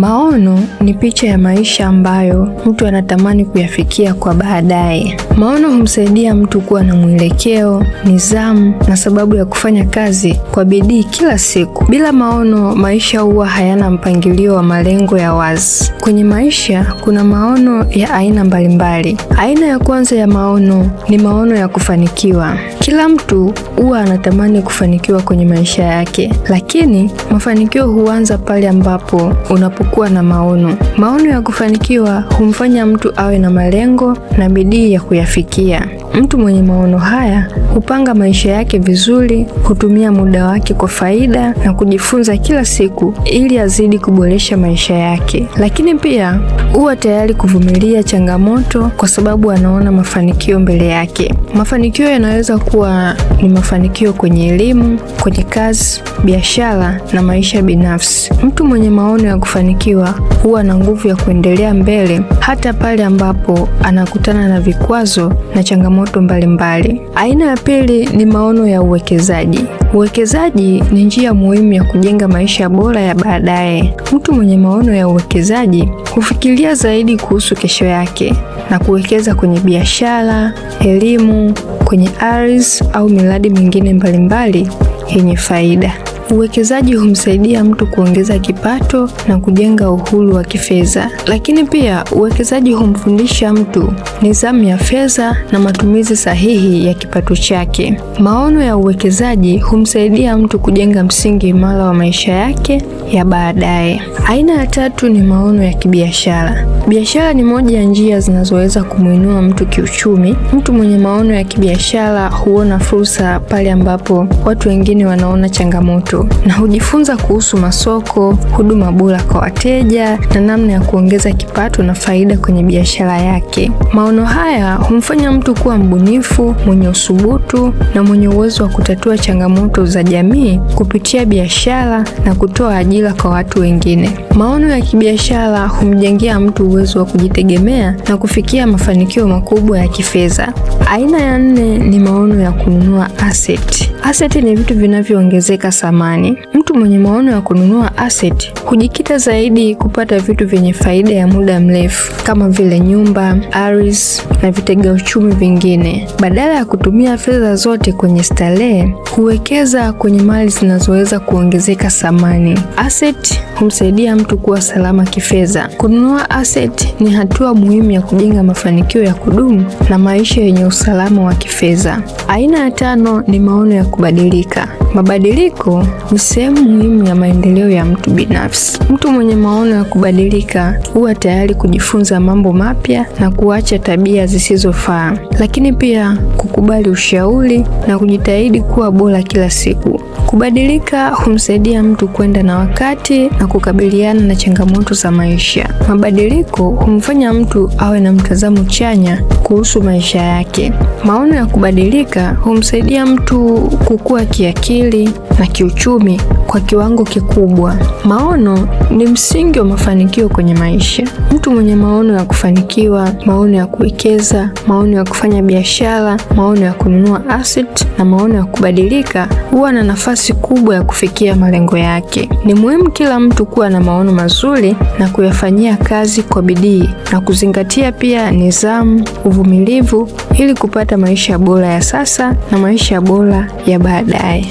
Maono ni picha ya maisha ambayo mtu anatamani kuyafikia kwa baadaye. Maono humsaidia mtu kuwa na mwelekeo, nidhamu na sababu ya kufanya kazi kwa bidii kila siku. Bila maono, maisha huwa hayana mpangilio wa malengo ya wazi. Kwenye maisha kuna maono ya aina mbalimbali. Aina ya kwanza ya maono ni maono ya kufanikiwa. Kila mtu huwa anatamani kufanikiwa kwenye maisha yake, lakini mafanikio huanza pale ambapo unapokuwa na maono. Maono ya kufanikiwa humfanya mtu awe na malengo na bidii ya kuyafikia. Mtu mwenye maono haya hupanga maisha yake vizuri, hutumia muda wake kwa faida na kujifunza kila siku ili azidi kuboresha maisha yake. Lakini pia huwa tayari kuvumilia changamoto kwa sababu anaona mafanikio mbele yake. Mafanikio yanaweza kuwa ni mafanikio kwenye elimu, kwenye kazi, biashara na maisha binafsi. Mtu mwenye maono ya kufanikiwa huwa na nguvu ya kuendelea mbele hata pale ambapo anakutana na vikwazo na changamoto mbalimbali. Aina ya pili ni maono ya uwekezaji. Uwekezaji ni njia muhimu ya kujenga maisha bora ya baadaye. Mtu mwenye maono ya uwekezaji hufikiria zaidi kuhusu kesho yake na kuwekeza kwenye biashara, elimu, kwenye ardhi au miradi mingine mbalimbali yenye faida. Uwekezaji humsaidia mtu kuongeza kipato na kujenga uhuru wa kifedha. Lakini pia uwekezaji humfundisha mtu nidhamu ya fedha na matumizi sahihi ya kipato chake. Maono ya uwekezaji humsaidia mtu kujenga msingi imara wa maisha yake ya baadaye. Aina ya tatu ni maono ya kibiashara. Biashara ni moja ya njia zinazoweza kumuinua mtu kiuchumi. Mtu mwenye maono ya kibiashara huona fursa pale ambapo watu wengine wanaona changamoto na hujifunza kuhusu masoko, huduma bora kwa wateja na namna ya kuongeza kipato na faida kwenye biashara yake. Maono haya humfanya mtu kuwa mbunifu, mwenye uthubutu na mwenye uwezo wa kutatua changamoto za jamii kupitia biashara na kutoa ajira kwa watu wengine. Maono ya kibiashara humjengea mtu uwezo wa kujitegemea na kufikia mafanikio makubwa ya kifedha. Aina ya nne ni maono ya kununua asset. Asset ni vitu vinavyoongezeka thamani. Mtu mwenye maono ya kununua asset hujikita zaidi kupata vitu vyenye faida ya muda mrefu kama vile nyumba, ardhi na vitega uchumi vingine. Badala ya kutumia fedha zote kwenye starehe, huwekeza kwenye mali zinazoweza kuongezeka thamani. Asset humsaidia mtu kuwa salama kifedha. Kununua asset ni hatua muhimu ya kujenga mafanikio ya kudumu na maisha yenye usalama wa kifedha. Aina ya tano ni maono ya kubadilika. Mabadiliko ni sehemu muhimu ya maendeleo ya mtu binafsi. Mtu mwenye maono ya kubadilika huwa tayari kujifunza mambo mapya na kuacha tabia zisizofaa, lakini pia kukubali ushauri na kujitahidi kuwa bora kila siku. Kubadilika humsaidia mtu kwenda na wakati na kukabiliana na changamoto za maisha. Mabadiliko humfanya mtu awe na mtazamo chanya kuhusu maisha yake. Maono ya kubadilika humsaidia mtu kukua kiakili na kiuchumi kwa kiwango kikubwa. Maono ni msingi wa mafanikio kwenye maisha. Mtu mwenye maono ya kufanikiwa, maono ya kuwekeza, maono ya kufanya biashara, maono ya kununua asset na maono ya kubadilika huwa na nafasi kubwa ya kufikia malengo yake. Ni muhimu kila mtu kuwa na maono mazuri na kuyafanyia kazi kwa bidii na kuzingatia pia nidhamu, uvumilivu ili kupata maisha bora ya sasa na maisha bora ya baadaye.